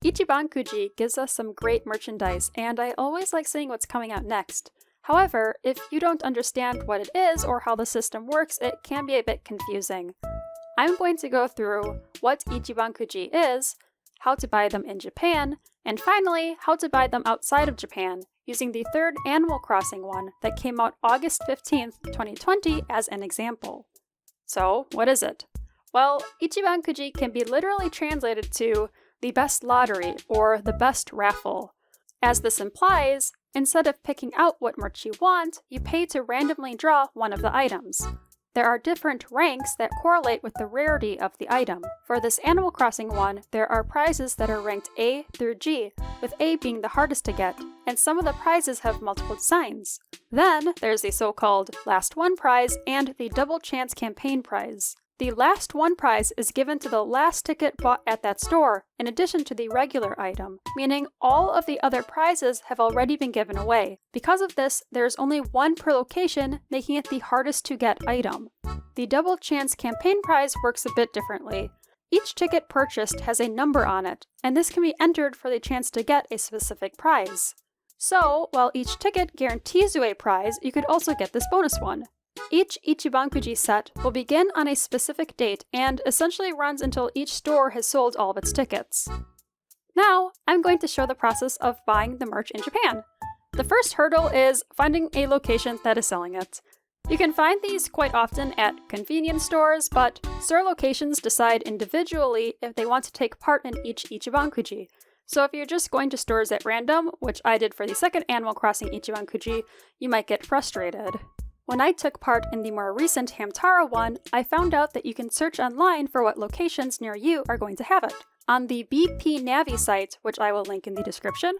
Ichiban Kuji gives us some great merchandise, and I always like seeing what's coming out next. However, if you don't understand what it is or how the system works, it can be a bit confusing. I'm going to go through what Ichiban Kuji is, how to buy them in Japan, and finally, how to buy them outside of Japan, using the third Animal Crossing one that came out August 15th, 2020 as an example. So, what is it? Well, Ichiban Kuji can be literally translated to the best lottery or the best raffle. As this implies, instead of picking out what merch you want, you pay to randomly draw one of the items. There are different ranks that correlate with the rarity of the item. For this Animal Crossing one, there are prizes that are ranked A through G, with A being the hardest to get, and some of the prizes have multiple designs. Then, there's the so-called Last One prize and the Double Chance Campaign prize. The Last One prize is given to the last ticket bought at that store, in addition to the regular item, meaning all of the other prizes have already been given away. Because of this, there is only one per location, making it the hardest to get item. The Double Chance Campaign prize works a bit differently. Each ticket purchased has a number on it, and this can be entered for the chance to get a specific prize. So, while each ticket guarantees you a prize, you could also get this bonus one. Each Ichiban Kuji set will begin on a specific date and essentially runs until each store has sold all of its tickets. Now, I'm going to show the process of buying the merch in Japan. The first hurdle is finding a location that is selling it. You can find these quite often at convenience stores, but store locations decide individually if they want to take part in each Ichiban Kuji. So if you're just going to stores at random, which I did for the second Animal Crossing Ichiban Kuji, you might get frustrated. When I took part in the more recent Hamtaro one, I found out that you can search online for what locations near you are going to have it. On the BP Navi site, which I will link in the description,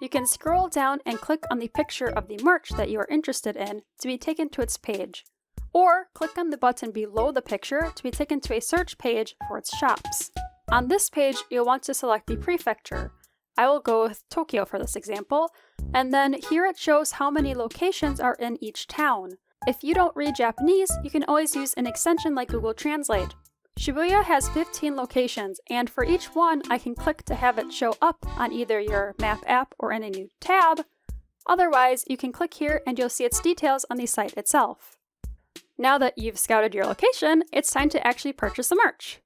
you can scroll down and click on the picture of the merch that you are interested in to be taken to its page. Or click on the button below the picture to be taken to a search page for its shops. On this page, you'll want to select the prefecture. I will go with Tokyo for this example, and then here it shows how many locations are in each town. If you don't read Japanese, you can always use an extension like Google Translate. Shibuya has 15 locations, and for each one, I can click to have it show up on either your map app or in a new tab. Otherwise, you can click here and you'll see its details on the site itself. Now that you've scouted your location, it's time to actually purchase the merch.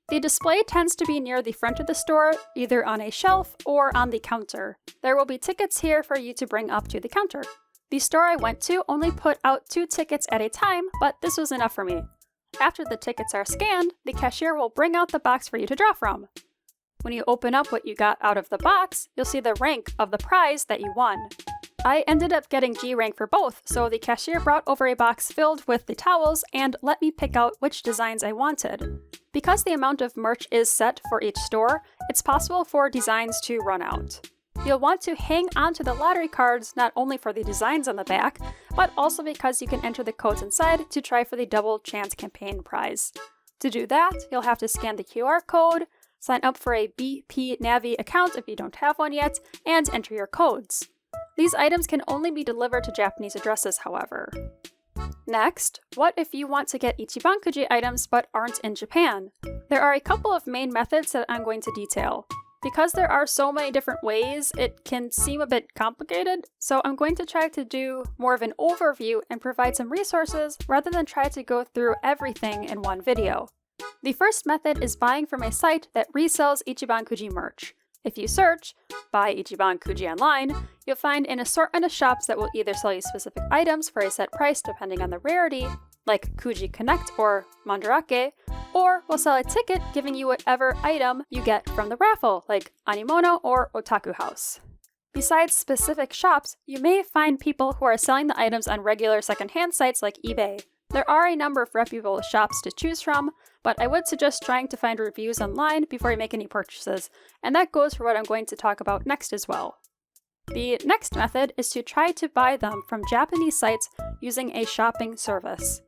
The display tends to be near the front of the store, either on a shelf or on the counter. There will be tickets here for you to bring up to the counter. The store I went to only put out 2 tickets at a time, but this was enough for me. After the tickets are scanned, the cashier will bring out the box for you to draw from. When you open up what you got out of the box, you'll see the rank of the prize that you won. I ended up getting G rank for both, so the cashier brought over a box filled with the towels and let me pick out which designs I wanted. Because the amount of merch is set for each store, it's possible for designs to run out. You'll want to hang onto the lottery cards not only for the designs on the back, but also because you can enter the codes inside to try for the Double Chance Campaign prize. To do that, you'll have to scan the QR code, sign up for a BP Navi account if you don't have one yet, and enter your codes. These items can only be delivered to Japanese addresses, however. Next, what if you want to get Ichiban Kuji items but aren't in Japan? There are a couple of main methods that I'm going to detail. Because there are so many different ways, it can seem a bit complicated, so I'm going to try to do more of an overview and provide some resources rather than try to go through everything in one video. The first method is buying from a site that resells Ichiban Kuji merch. If you search, buy Ichiban Kuji online, you'll find an assortment of shops that will either sell you specific items for a set price depending on the rarity, like Kuji Connect or Mandarake, or will sell a ticket giving you whatever item you get from the raffle, like Animono or Otaku House. Besides specific shops, you may find people who are selling the items on regular secondhand sites like eBay. There are a number of reputable shops to choose from, but I would suggest trying to find reviews online before you make any purchases, and that goes for what I'm going to talk about next as well. The next method is to try to buy them from Japanese sites using a shopping service.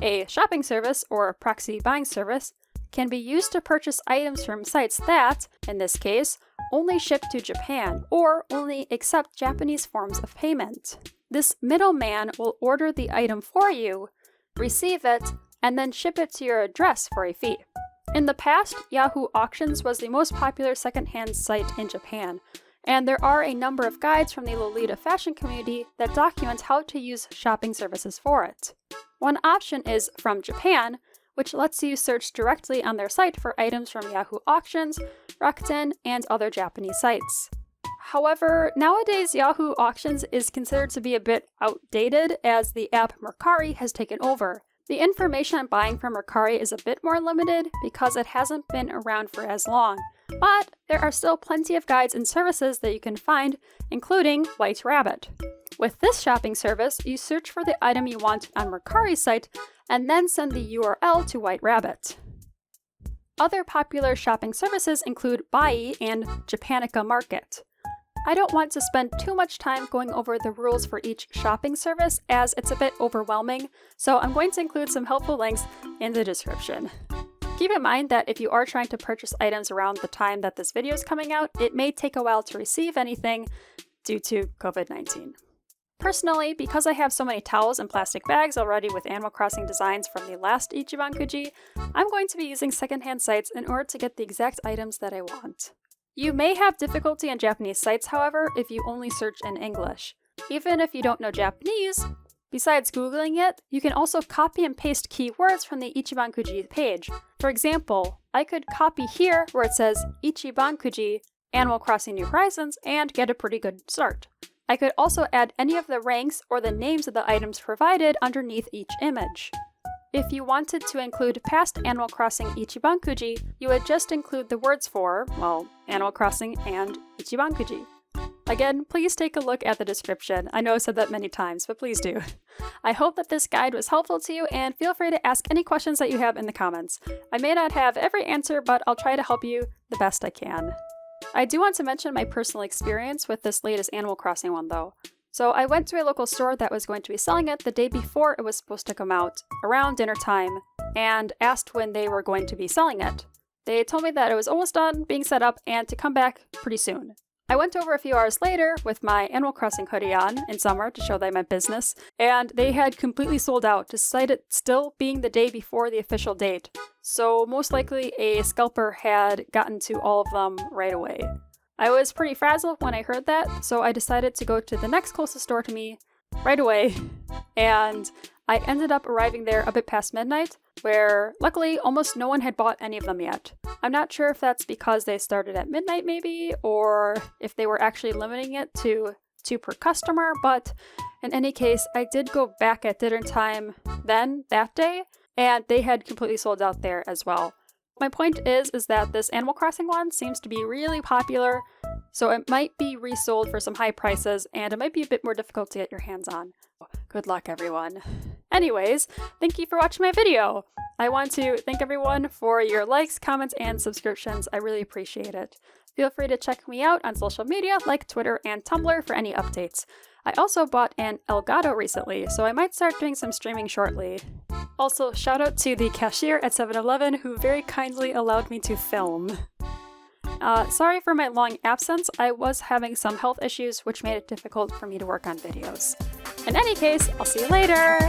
A shopping service, or proxy buying service, can be used to purchase items from sites that, in this case, only ship to Japan or only accept Japanese forms of payment. This middleman will order the item for you, receive it, and then ship it to your address for a fee. In the past, Yahoo Auctions was the most popular secondhand site in Japan, and there are a number of guides from the Lolita fashion community that document how to use shopping services for it. One option is From Japan, which lets you search directly on their site for items from Yahoo Auctions, Rakuten, and other Japanese sites. However, nowadays Yahoo Auctions is considered to be a bit outdated as the app Mercari has taken over. The information on buying from Mercari is a bit more limited because it hasn't been around for as long, but there are still plenty of guides and services that you can find, including White Rabbit. With this shopping service, you search for the item you want on Mercari's site and then send the URL to White Rabbit. Other popular shopping services include Bai and Japanica Market. I don't want to spend too much time going over the rules for each shopping service as it's a bit overwhelming, so I'm going to include some helpful links in the description. Keep in mind that if you are trying to purchase items around the time that this video is coming out, it may take a while to receive anything due to COVID-19. Personally, because I have so many towels and plastic bags already with Animal Crossing designs from the last Ichiban Kuji, I'm going to be using Secondhand Sites in order to get the exact items that I want. You may have difficulty on Japanese sites, however, if you only search in English. Even if you don't know Japanese, besides Googling it, you can also copy and paste keywords from the Ichiban Kuji page. For example, I could copy here where it says Ichiban Kuji, Animal Crossing New Horizons, and get a pretty good start. I could also add any of the ranks or the names of the items provided underneath each image. If you wanted to include past Animal Crossing Ichiban Kuji, you would just include the words for, well, Animal Crossing and Ichiban Kuji. Again, please take a look at the description. I know I've said that many times, but please do. I hope that this guide was helpful to you, and feel free to ask any questions that you have in the comments. I may not have every answer, but I'll try to help you the best I can. I do want to mention my personal experience with this latest Animal Crossing one, though. So I went to a local store that was going to be selling it the day before it was supposed to come out, around dinner time, and asked when they were going to be selling it. They told me that it was almost done being set up and to come back pretty soon. I went over a few hours later with my Animal Crossing hoodie on in summer to show that I meant business, and they had completely sold out, despite it still being the day before the official date. So most likely a scalper had gotten to all of them right away. I was pretty frazzled when I heard that, so I decided to go to the next closest store to me right away, and I ended up arriving there a bit past midnight, where luckily almost no one had bought any of them yet. I'm not sure if that's because they started at midnight maybe, or if they were actually limiting it to 2 per customer, but in any case, I did go back at dinner time then, that day, and they had completely sold out there as well. My point is that this Animal Crossing one seems to be really popular, so it might be resold for some high prices, and it might be a bit more difficult to get your hands on. Good luck, everyone. Anyways, thank you for watching my video! I want to thank everyone for your likes, comments, and subscriptions. I really appreciate it. Feel free to check me out on social media like Twitter and Tumblr for any updates. I also bought an Elgato recently, so I might start doing some streaming shortly. Also, shout out to the cashier at 7-Eleven who very kindly allowed me to film. Sorry for my long absence, I was having some health issues which made it difficult for me to work on videos. In any case, I'll see you later!